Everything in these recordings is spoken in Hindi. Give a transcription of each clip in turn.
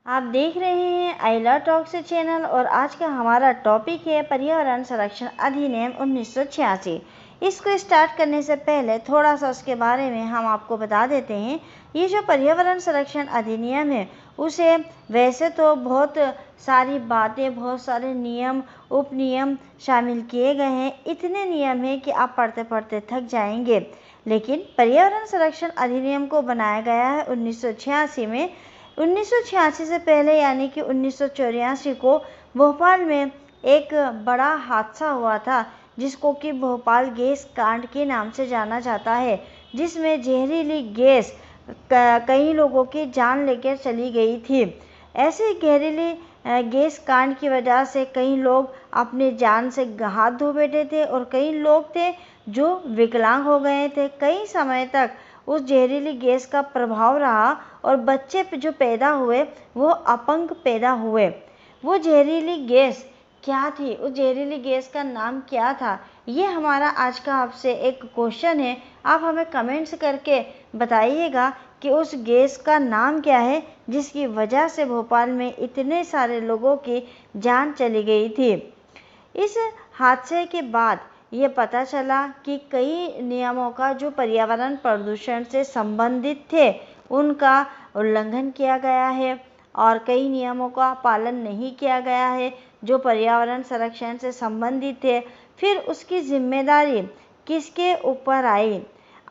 आप देख रहे हैं आइला टॉक्स चैनल और आज का हमारा टॉपिक है पर्यावरण संरक्षण अधिनियम 1986। इसको स्टार्ट करने से पहले थोड़ा सा उसके बारे में हम आपको बता देते हैं। ये जो पर्यावरण संरक्षण अधिनियम है उसे वैसे तो बहुत सारी बातें, बहुत सारे नियम, उपनियम शामिल किए गए हैं। इतने नियम हैं कि आप पढ़ते पढ़ते थक जाएंगे। लेकिन पर्यावरण संरक्षण अधिनियम को बनाया गया है 1986 में। 1986 से पहले यानी कि 1984 को भोपाल में एक बड़ा हादसा हुआ था जिसको कि भोपाल गैस कांड के नाम से जाना जाता है, जिसमें जहरीली गैस कई लोगों की जान लेकर चली गई थी। ऐसे जहरीली गैस कांड की वजह से कई लोग अपने जान से हाथ धो बैठे थे और कई लोग थे जो विकलांग हो गए थे। कई समय तक उस जहरीली गैस का प्रभाव रहा और बच्चे जो पैदा हुए वो अपंग पैदा हुए। वो जहरीली गैस क्या थी, उस जहरीली गैस का नाम क्या था, ये हमारा आज का आपसे एक क्वेश्चन है। आप हमें कमेंट्स करके बताइएगा कि उस गैस का नाम क्या है जिसकी वजह से भोपाल में इतने सारे लोगों की जान चली गई थी। इस हादसे के बाद ये पता चला कि कई नियमों का जो पर्यावरण प्रदूषण से संबंधित थे उनका उल्लंघन किया गया है और कई नियमों का पालन नहीं किया गया है जो पर्यावरण संरक्षण से संबंधित थे। फिर उसकी जिम्मेदारी किसके ऊपर आई?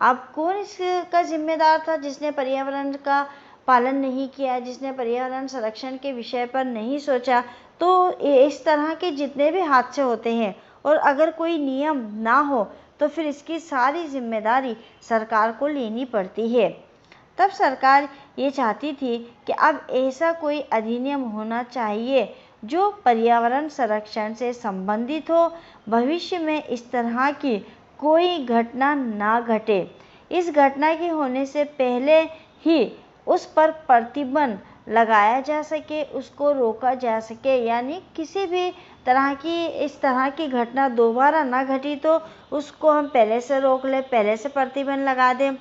अब कौन इसका जिम्मेदार था जिसने पर्यावरण का पालन नहीं किया, जिसने पर्यावरण संरक्षण के विषय पर नहीं सोचा? तो इस तरह के जितने भी हादसे होते हैं और अगर कोई नियम ना हो तो फिर इसकी सारी जिम्मेदारी सरकार को लेनी पड़ती है। तब सरकार ये चाहती थी कि अब ऐसा कोई अधिनियम होना चाहिए जो पर्यावरण संरक्षण से संबंधित हो, भविष्य में इस तरह की कोई घटना ना घटे। इस घटना के होने से पहले ही उस पर प्रतिबंध लगाया जा सके, उसको रोका जा सके, यानी किसी भी तरह की इस तरह की घटना दोबारा ना घटी तो उसको हम पहले से रोक लें, पहले से प्रतिबंध लगा दें।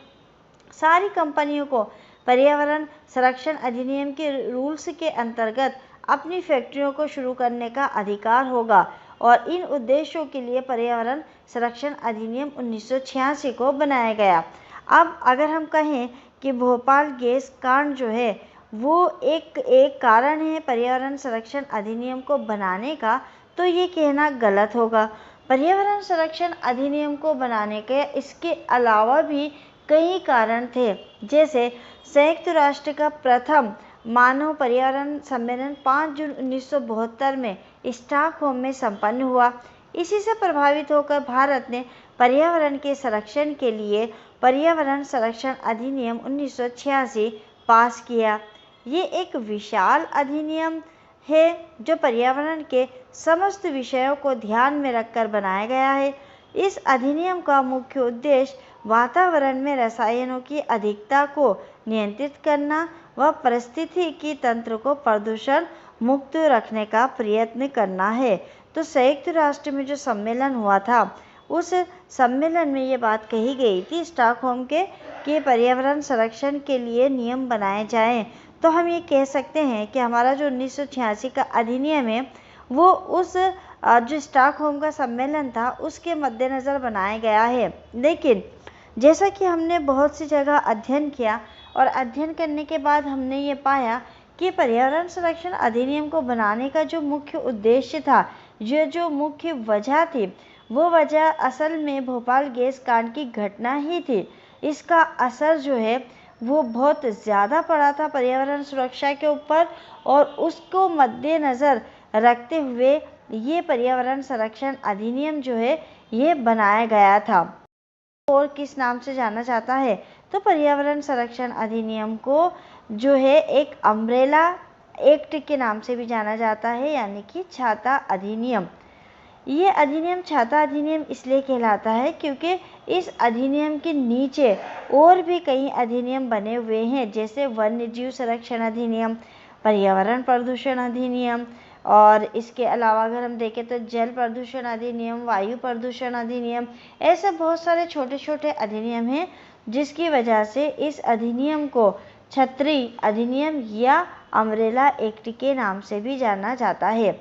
सारी कंपनियों को पर्यावरण संरक्षण अधिनियम के रूल्स के अंतर्गत अपनी फैक्ट्रियों को शुरू करने का अधिकार होगा और इन उद्देश्यों के लिए पर्यावरण संरक्षण अधिनियम 1986 को बनाया गया। अब अगर हम कहें कि भोपाल गैस कांड जो है वो एक कारण है पर्यावरण संरक्षण अधिनियम को बनाने का, तो ये कहना गलत होगा। पर्यावरण संरक्षण अधिनियम को बनाने के इसके अलावा भी कई कारण थे, जैसे संयुक्त राष्ट्र का प्रथम मानव पर्यावरण सम्मेलन 5 जून 1972 में स्टॉकहोम में संपन्न हुआ। इसी से प्रभावित होकर भारत ने पर्यावरण के संरक्षण के लिए पर्यावरण संरक्षण अधिनियम 1986 पास किया। ये एक विशाल अधिनियम है जो पर्यावरण के समस्त विषयों को ध्यान में रखकर बनाया गया है। इस अधिनियम का मुख्य उद्देश्य वातावरण में रसायनों की अधिकता को नियंत्रित करना व पारिस्थितिकी तंत्र को प्रदूषण मुक्त रखने का प्रयत्न करना है। तो संयुक्त राष्ट्र में जो सम्मेलन हुआ था उस सम्मेलन में ये बात कही गई थी स्टॉकहोम के कि पर्यावरण संरक्षण के लिए नियम बनाए जाएं। तो हम ये कह सकते हैं कि हमारा जो 1986 का अधिनियम है वो उस जो स्टॉकहोम का सम्मेलन था उसके मद्देनज़र बनाया गया है। लेकिन जैसा कि हमने बहुत सी जगह अध्ययन किया और अध्ययन करने के बाद हमने ये पाया कि पर्यावरण संरक्षण अधिनियम को बनाने का जो मुख्य उद्देश्य था, जो मुख्य वजह थी, वो वजह असल में भोपाल गैस कांड की घटना ही थी। इसका असर जो है वो बहुत ज़्यादा पड़ा था पर्यावरण सुरक्षा के ऊपर और उसको मद्देनज़र रखते हुए ये पर्यावरण संरक्षण अधिनियम जो है ये बनाया गया था। और किस नाम से जाना जाता है? तो पर्यावरण संरक्षण अधिनियम को जो है एक अम्ब्रेला एक्ट के नाम से भी जाना जाता है, यानी कि छाता अधिनियम। ये अधिनियम छाता अधिनियम इसलिए कहलाता है क्योंकि इस अधिनियम के नीचे और भी कई अधिनियम बने हुए हैं, जैसे वन्य जीव संरक्षण अधिनियम, पर्यावरण प्रदूषण अधिनियम और इसके अलावा अगर हम देखें तो जल प्रदूषण अधिनियम, वायु प्रदूषण अधिनियम, ऐसे बहुत सारे छोटे छोटे अधिनियम हैं जिसकी वजह से इस अधिनियम को छतरी अधिनियम या अम्ब्रेला एक्ट के नाम से भी जाना जाता है।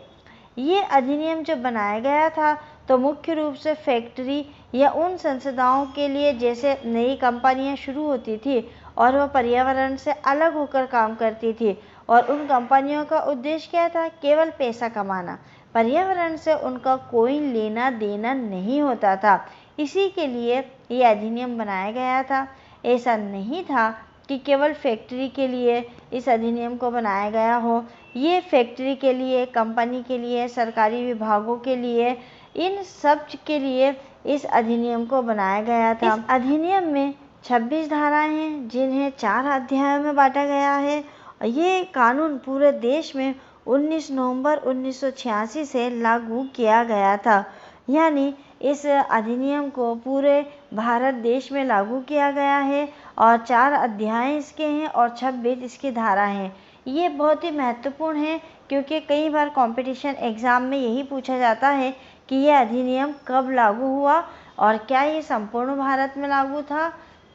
ये अधिनियम जो बनाया गया था तो मुख्य रूप से फैक्ट्री या उन संस्थाओं के लिए जैसे नई कंपनियां शुरू होती थी और वह पर्यावरण से अलग होकर काम करती थी, और उन कंपनियों का उद्देश्य क्या था? केवल पैसा कमाना। पर्यावरण से उनका कोई लेना देना नहीं होता था। इसी के लिए ये अधिनियम बनाया गया था। ऐसा नहीं था कि केवल फैक्ट्री के लिए इस अधिनियम को बनाया गया हो। ये फैक्ट्री के लिए, कंपनी के लिए, सरकारी विभागों के लिए, इन सब के लिए इस अधिनियम को बनाया गया था। इस अधिनियम में 26 धाराएं हैं जिन्हें 4 अध्यायों में बांटा गया है। ये कानून पूरे देश में 19 नवंबर 1986 से लागू किया गया था। यानी इस अधिनियम को पूरे भारत देश में लागू किया गया है और 4 अध्याय इसके हैं और 26 इसकी धारा हैं। ये बहुत ही महत्वपूर्ण है क्योंकि कई बार कंपटीशन एग्ज़ाम में यही पूछा जाता है कि यह अधिनियम कब लागू हुआ और क्या ये संपूर्ण भारत में लागू था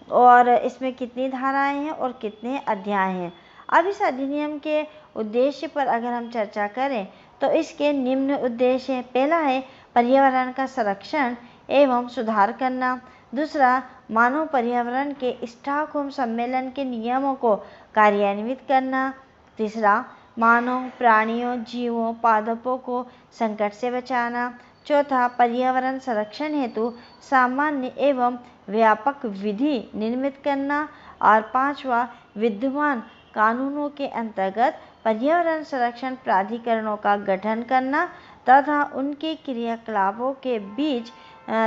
और इसमें कितनी धाराएं हैं और कितने अध्याय हैं। अब इस अधिनियम के उद्देश्य पर अगर हम चर्चा करें तो इसके निम्न उद्देश्य हैं। पहला है पर्यावरण का संरक्षण एवं सुधार करना। दूसरा, मानव पर्यावरण के स्टॉकहोम सम्मेलन के नियमों को कार्यान्वित करना। तीसरा, मानव, प्राणियों, जीवों, पादपों को संकट से बचाना। चौथा, पर्यावरण संरक्षण हेतु सामान्य एवं व्यापक विधि निर्मित करना। और पांचवा, विद्यमान कानूनों के अंतर्गत पर्यावरण संरक्षण प्राधिकरणों का गठन करना तथा उनके क्रियाकलापों के बीच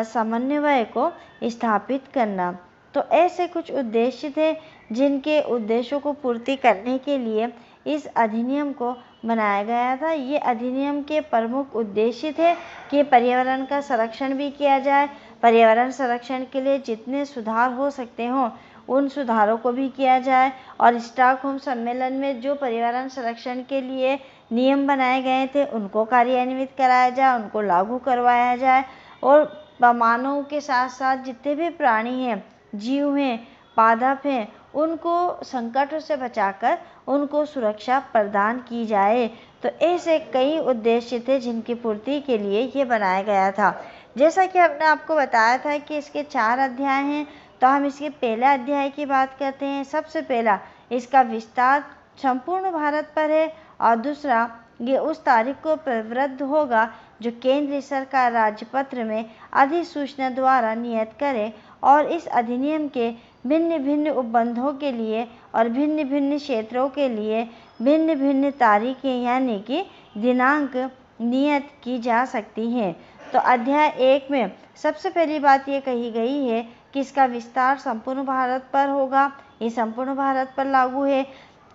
समन्वय को स्थापित करना। तो ऐसे कुछ उद्देश्य थे जिनके उद्देश्यों को पूर्ति करने के लिए इस अधिनियम को बनाया गया था। ये अधिनियम के प्रमुख उद्देश्य थे कि पर्यावरण का संरक्षण भी किया जाए, पर्यावरण संरक्षण के लिए जितने सुधार हो सकते हों उन सुधारों को भी किया जाए, और स्टॉकहोम सम्मेलन में जो पर्यावरण संरक्षण के लिए नियम बनाए गए थे उनको कार्यान्वित कराया जाए, उनको लागू करवाया जाए, और मानव के साथ साथ जितने भी प्राणी हैं, जीव हैं, पादप हैं, उनको संकटों से बचाकर उनको सुरक्षा प्रदान की जाए। तो ऐसे कई उद्देश्य थे जिनकी पूर्ति के लिए ये बनाया गया था। जैसा कि हमने आपको बताया था कि इसके 4 अध्याय हैं, तो हम इसके पहले अध्याय की बात करते हैं। सबसे पहला, इसका विस्तार संपूर्ण भारत पर है, और दूसरा, ये उस तारीख को प्रवृत्त होगा जो केंद्रीय सरकार राजपत्र में अधिसूचना द्वारा नियत करे, और इस अधिनियम के भिन्न भिन्न उपबंधों के लिए और भिन्न भिन्न क्षेत्रों के लिए भिन्न भिन्न तारीखें यानी कि दिनांक नियत की जा सकती हैं। तो अध्याय 1 में सबसे पहली बात ये कही गई है कि इसका विस्तार संपूर्ण भारत पर होगा। ये संपूर्ण भारत पर लागू है,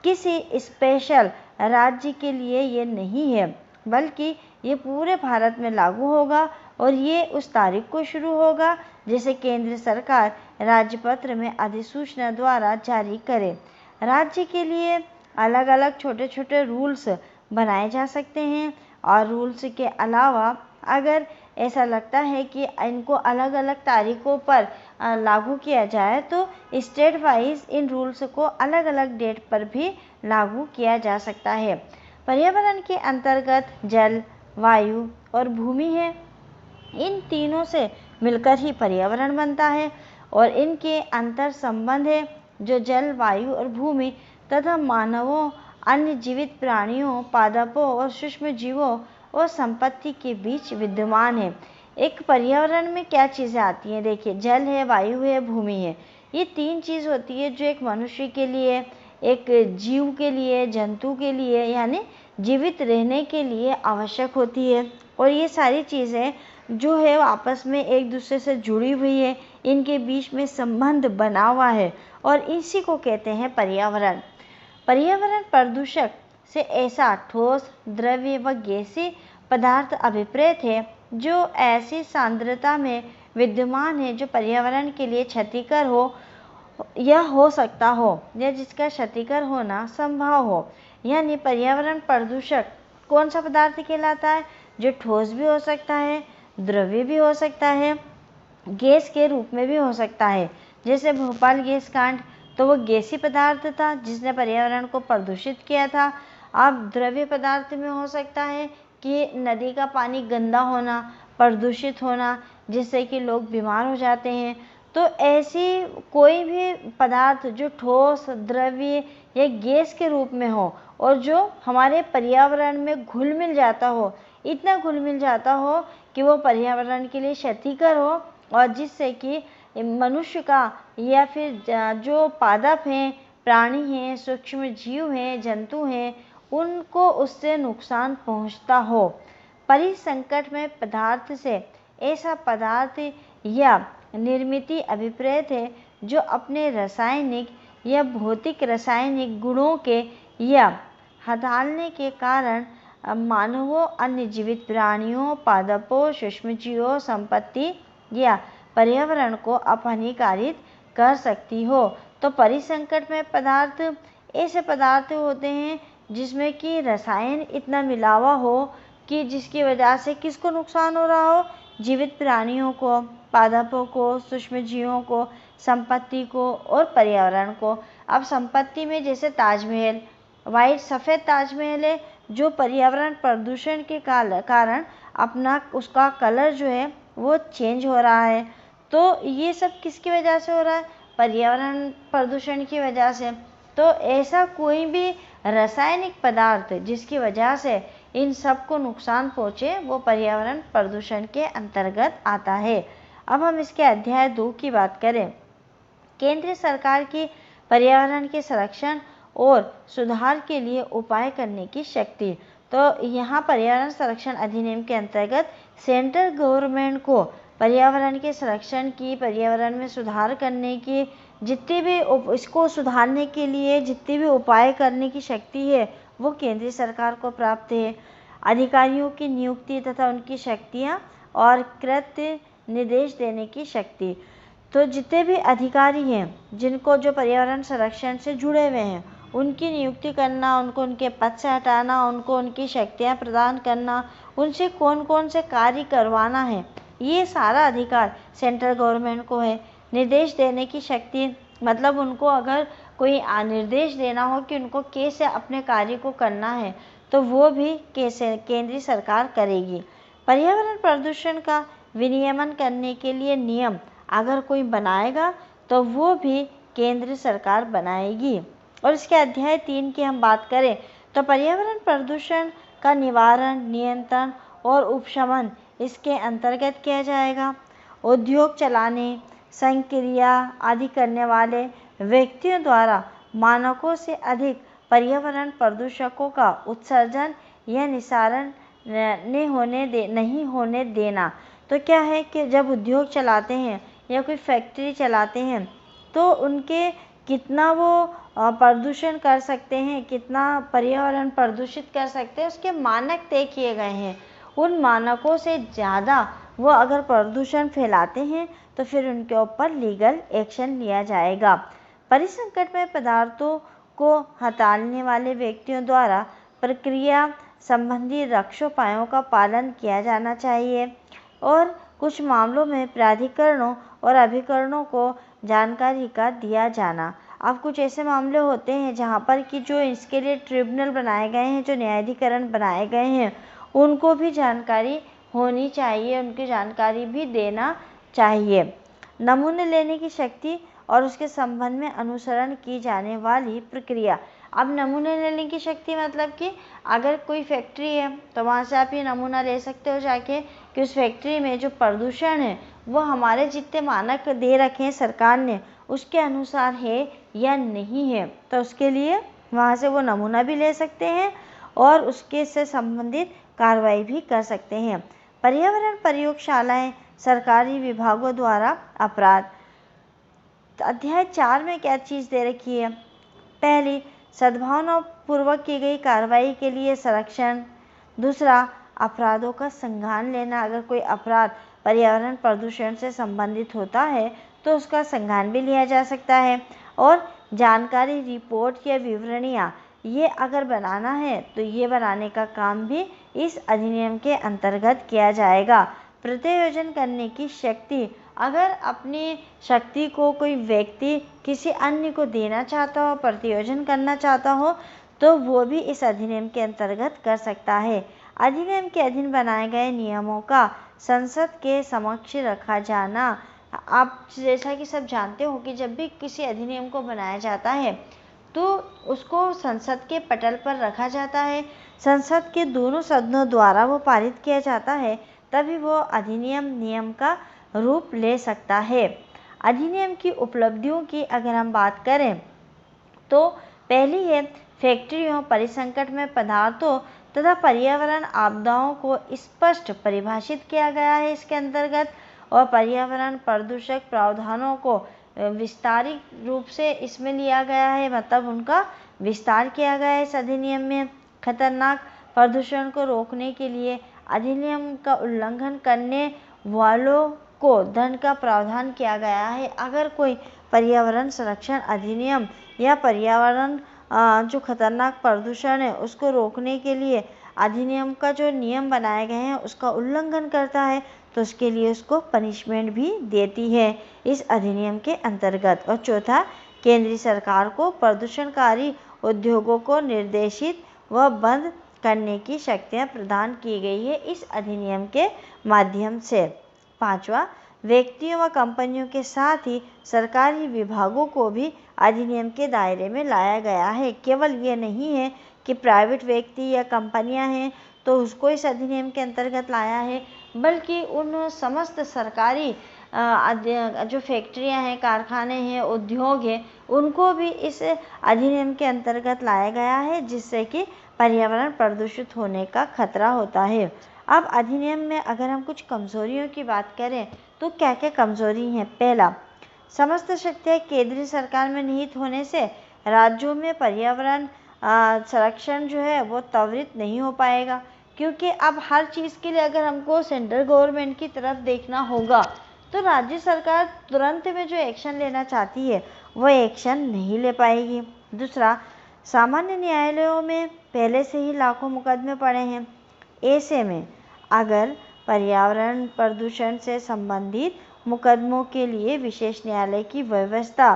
किसी स्पेशल राज्य के लिए ये नहीं है, बल्कि ये पूरे भारत में लागू होगा, और ये उस तारीख को शुरू होगा जिसे केंद्र सरकार राजपत्र में अधिसूचना द्वारा जारी करे। राज्य के लिए अलग अलग छोटे छोटे रूल्स बनाए जा सकते हैं, और रूल्स के अलावा अगर ऐसा लगता है कि इनको अलग अलग तारीखों पर लागू किया जाए तो स्टेट वाइज इन रूल्स को अलग अलग डेट पर भी लागू किया जा सकता है। पर्यावरण के अंतर्गत जल, वायु और भूमि है। इन तीनों से मिलकर ही पर्यावरण बनता है, और इनके अंतर संबंध है जो जल, वायु और भूमि तथा मानवों, अन्य जीवित प्राणियों, पादपों और सूक्ष्म जीवों और संपत्ति के बीच विद्यमान है। एक पर्यावरण में क्या चीज़ें आती हैं? देखिए, जल है, वायु है, भूमि है। ये 3 चीज़ होती है जो एक मनुष्य के लिए, एक जीव के लिए, जंतु के लिए यानी जीवित रहने के लिए आवश्यक होती है, और ये सारी चीज़ें जो है आपस में एक दूसरे से जुड़ी हुई है, इनके बीच में संबंध बना हुआ है, और इसी को कहते हैं पर्यावरण। पर्यावरण प्रदूषक से ऐसा ठोस, द्रव्य व गैसीय पदार्थ अभिप्रेत है जो ऐसी सांद्रता में विद्यमान है जो पर्यावरण के लिए क्षतिकर हो या हो सकता हो, या जिसका क्षतिकर होना संभव हो। यानी पर्यावरण प्रदूषक कौन सा पदार्थ कहलाता है? जो ठोस भी हो सकता है, द्रव्य भी हो सकता है, गैस के रूप में भी हो सकता है। जैसे भोपाल गैस कांड तो वो गैसीय पदार्थ था जिसने पर्यावरण को प्रदूषित किया था। अब द्रव्य पदार्थ में हो सकता है कि नदी का पानी गंदा होना, प्रदूषित होना, जिससे कि लोग बीमार हो जाते हैं। तो ऐसी कोई भी पदार्थ जो ठोस, द्रव्य या गैस के रूप में हो और जो हमारे पर्यावरण में घुल मिल जाता हो, इतना घुल मिल जाता हो कि वो पर्यावरण के लिए क्षतिकर हो और जिससे कि मनुष्य का या फिर जो पादप हैं, प्राणी हैं, सूक्ष्म जीव हैं, जंतु हैं, उनको उससे नुकसान पहुंचता हो। परिसंकट में पदार्थ से ऐसा पदार्थ या निर्मित अभिप्रेत है जो अपने रासायनिक या भौतिक रासायनिक गुणों के या हटाने के कारण मानवों, अन्य जीवित प्राणियों, पादपों, सूक्ष्मजीवों, संपत्ति या पर्यावरण को हानिकारित कर सकती हो। तो परिसंकट में पदार्थ ऐसे पदार्थ होते हैं जिसमें कि रसायन इतना मिलावा हो कि जिसकी वजह से किसको नुकसान हो रहा हो, जीवित प्राणियों को, पादपों को, सूक्ष्मजीवों को, संपत्ति को और पर्यावरण को। अब संपत्ति में जैसे ताजमहल, वाइट सफ़ेद ताजमहल है जो पर्यावरण प्रदूषण के कारण अपना उसका कलर जो है वो चेंज हो रहा है। तो ये सब किसकी वजह से हो रहा है? पर्यावरण प्रदूषण की वजह से। तो ऐसा कोई भी रासायनिक पदार्थ जिसकी वजह से इन सब को नुकसान पहुँचे वो पर्यावरण प्रदूषण के अंतर्गत आता है। अब हम इसके अध्याय 2 की बात करें। केंद्र सरकार की पर्यावरण के संरक्षण और सुधार के लिए उपाय करने की शक्ति। तो यहाँ पर्यावरण संरक्षण अधिनियम के अंतर्गत सेंट्रल गवर्नमेंट को पर्यावरण के संरक्षण की, पर्यावरण में सुधार करने की, जितनी भी इसको सुधारने के लिए जितनी भी उपाय करने की शक्ति है वो केंद्रीय सरकार को प्राप्त है। अधिकारियों की नियुक्ति तथा उनकी शक्तियाँ और कृत्य निर्देश देने की शक्ति। तो जितने भी अधिकारी हैं जिनको जो पर्यावरण संरक्षण से जुड़े हुए हैं उनकी नियुक्ति करना, उनको उनके पद से हटाना, उनको उनकी शक्तियाँ प्रदान करना, उनसे कौन कौन से कार्य करवाना है, ये सारा अधिकार सेंट्रल गवर्नमेंट को है। निर्देश देने की शक्ति मतलब उनको अगर कोई निर्देश देना हो कि उनको कैसे अपने कार्य को करना है तो वो भी कैसे केंद्रीय सरकार करेगी। पर्यावरण प्रदूषण का विनियमन करने के लिए नियम अगर कोई बनाएगा तो वो भी केंद्र सरकार बनाएगी। और इसके अध्याय 3 की हम बात करें तो पर्यावरण प्रदूषण का निवारण, नियंत्रण और उपशमन इसके अंतर्गत किया जाएगा। उद्योग चलाने, संक्रिया आदि करने वाले व्यक्तियों द्वारा मानकों से अधिक पर्यावरण प्रदूषकों का उत्सर्जन या निस्सारण नहीं होने देना। तो क्या है कि जब उद्योग चलाते हैं या कोई फैक्ट्री चलाते हैं तो उनके कितना वो प्रदूषण कर सकते हैं, कितना पर्यावरण प्रदूषित कर सकते हैं, उसके मानक तय किए गए हैं। उन मानकों से ज़्यादा वो अगर प्रदूषण फैलाते हैं तो फिर उनके ऊपर लीगल एक्शन लिया जाएगा। परिसंकट में पदार्थों को हटाने वाले व्यक्तियों द्वारा प्रक्रिया संबंधी रक्षोपायों का पालन किया जाना चाहिए और कुछ मामलों में प्राधिकरणों और अभिकरणों को जानकारी का दिया जाना। अब कुछ ऐसे मामले होते हैं जहाँ पर कि जो इसके लिए ट्रिब्यूनल बनाए गए हैं, जो न्यायाधिकरण बनाए गए हैं, उनको भी जानकारी होनी चाहिए, उनकी जानकारी भी देना चाहिए। नमूने लेने की शक्ति और उसके संबंध में अनुसरण की जाने वाली प्रक्रिया। अब नमूने लेने की शक्ति मतलब कि अगर कोई फैक्ट्री है तो वहाँ से आप ये नमूना ले सकते हो जाके कि उस फैक्ट्री में जो प्रदूषण है वो हमारे जितने मानक दे रखे हैं सरकार ने उसके अनुसार है या नहीं है। तो उसके लिए वहाँ से वो नमूना भी ले सकते हैं और उसके से संबंधित कार्रवाई भी कर सकते हैं। पर्यावरण प्रयोगशालाएं सरकारी विभागों द्वारा अपराध। अध्याय 4 में क्या चीज़ दे रखी है? पहली, सद्भावनापूर्वक की गई कार्रवाई के लिए संरक्षण। दूसरा, अपराधों का संज्ञान लेना। अगर कोई अपराध पर्यावरण प्रदूषण से संबंधित होता है तो उसका संज्ञान भी लिया जा सकता है। और जानकारी, रिपोर्ट या विवरणियाँ ये अगर बनाना है तो ये बनाने का काम भी इस अधिनियम के अंतर्गत किया जाएगा। प्रत्यायोजन करने की शक्ति अगर अपनी शक्ति को कोई व्यक्ति किसी अन्य को देना चाहता हो, प्रतियोजन करना चाहता हो, तो वो भी इस अधिनियम के अंतर्गत कर सकता है। अधिनियम के अधीन बनाए गए नियमों का संसद के समक्ष रखा जाना। आप जैसा कि सब जानते हो कि जब भी किसी अधिनियम को बनाया जाता है तो उसको संसद के पटल पर रखा जाता है, संसद के दोनों सदनों द्वारा वो पारित किया जाता है, तभी वो अधिनियम नियम का रूप ले सकता है। अधिनियम की उपलब्धियों की अगर हम बात करें तो पहली है, फैक्ट्रियों, परिसंकट में पदार्थों तथा पर्यावरण आपदाओं को स्पष्ट परिभाषित किया गया है इसके अंतर्गत, और पर्यावरण प्रदूषक प्रावधानों को विस्तारित रूप से इसमें लिया गया है, मतलब उनका विस्तार किया गया है इस अधिनियम में। खतरनाक प्रदूषण को रोकने के लिए अधिनियम का उल्लंघन करने वालों को दंड का प्रावधान किया गया है। अगर कोई पर्यावरण संरक्षण अधिनियम या पर्यावरण जो खतरनाक प्रदूषण है उसको रोकने के लिए अधिनियम का जो नियम बनाए गए हैं उसका उल्लंघन करता है, तो उसके लिए उसको पनिशमेंट भी देती है इस अधिनियम के अंतर्गत। और चौथा, केंद्रीय सरकार को प्रदूषणकारी उद्योगों को निर्देशित व बंद करने की शक्तियां प्रदान की गई है इस अधिनियम के माध्यम से। पांचवा, व्यक्तियों व कंपनियों के साथ ही सरकारी विभागों को भी अधिनियम के दायरे में लाया गया है। केवल ये नहीं है कि प्राइवेट व्यक्ति या कंपनियां हैं तो उसको इस अधिनियम के अंतर्गत लाया है, बल्कि उन समस्त सरकारी जो फैक्ट्रियां हैं, कारखाने हैं, उद्योग हैं, उनको भी इस अधिनियम के अंतर्गत लाया गया है, जिससे कि पर्यावरण प्रदूषित होने का खतरा होता है। अब अधिनियम में अगर हम कुछ कमजोरियों की बात करें तो क्या क्या कमजोरी हैं। पहला, समस्त शक्तियाँ केंद्रीय सरकार में निहित होने से राज्यों में पर्यावरण संरक्षण जो है वो त्वरित नहीं हो पाएगा, क्योंकि अब हर चीज़ के लिए अगर हमको सेंट्रल गवर्नमेंट की तरफ देखना होगा तो राज्य सरकार तुरंत में जो एक्शन लेना चाहती है वो एक्शन नहीं ले पाएगी। दूसरा, सामान्य न्यायालयों में पहले से ही लाखों मुकदमे पड़े हैं, ऐसे में अगर पर्यावरण प्रदूषण से संबंधित मुकदमों के लिए विशेष न्यायालय की व्यवस्था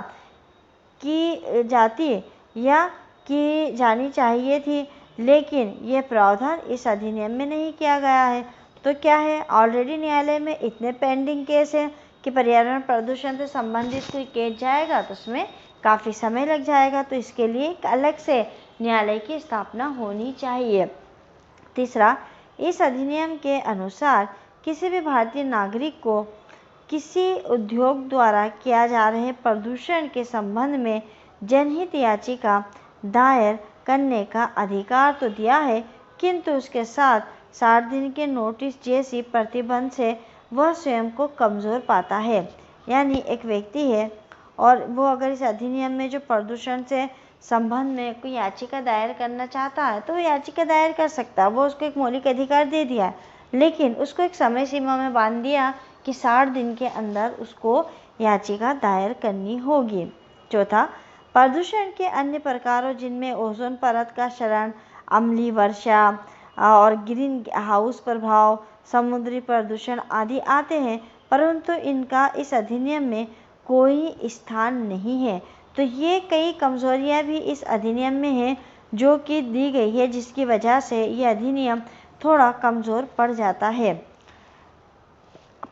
की जाती या की जानी चाहिए थी, लेकिन ये प्रावधान इस अधिनियम में नहीं किया गया है। तो क्या है, ऑलरेडी न्यायालय में इतने पेंडिंग केस हैं कि पर्यावरण प्रदूषण से संबंधित कोई केस जाएगा तो उसमें काफ़ी समय लग जाएगा, तो इसके लिए एक अलग से न्यायालय की स्थापना होनी चाहिए। तीसरा, इस अधिनियम के अनुसार किसी भी भारतीय नागरिक को किसी उद्योग द्वारा किया जा रहे प्रदूषण के संबंध में जनहित याचिका दायर करने का अधिकार तो दिया है, किंतु उसके साथ 60 दिन के नोटिस जैसी प्रतिबंध से वह स्वयं को कमज़ोर पाता है। यानी एक व्यक्ति है और वो अगर इस अधिनियम में जो प्रदूषण से संबंध में कोई याचिका दायर करना चाहता है तो वो याचिका दायर कर सकता है, वो उसको एक मौलिक अधिकार दे दिया है, लेकिन उसको एक समय सीमा में बांध दिया कि 60 दिन के अंदर उसको याचिका दायर करनी होगी। चौथा, प्रदूषण के अन्य प्रकारों जिनमें ओजोन परत का क्षरण, अम्लीय वर्षा और ग्रीन हाउस प्रभाव, समुद्री प्रदूषण आदि आते हैं, परंतु इनका इस अधिनियम में कोई स्थान नहीं है। तो ये कई कमजोरियां भी इस अधिनियम में हैं जो कि दी गई है, जिसकी वजह से ये अधिनियम थोड़ा कमज़ोर पड़ जाता है।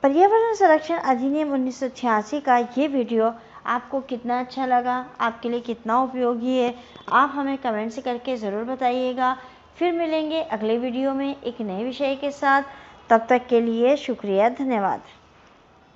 पर्यावरण संरक्षण अधिनियम 1986 का ये वीडियो आपको कितना अच्छा लगा, आपके लिए कितना उपयोगी है, आप हमें कमेंट्स करके ज़रूर बताइएगा। फिर मिलेंगे अगले वीडियो में एक नए विषय के साथ। तब तक के लिए शुक्रिया, धन्यवाद।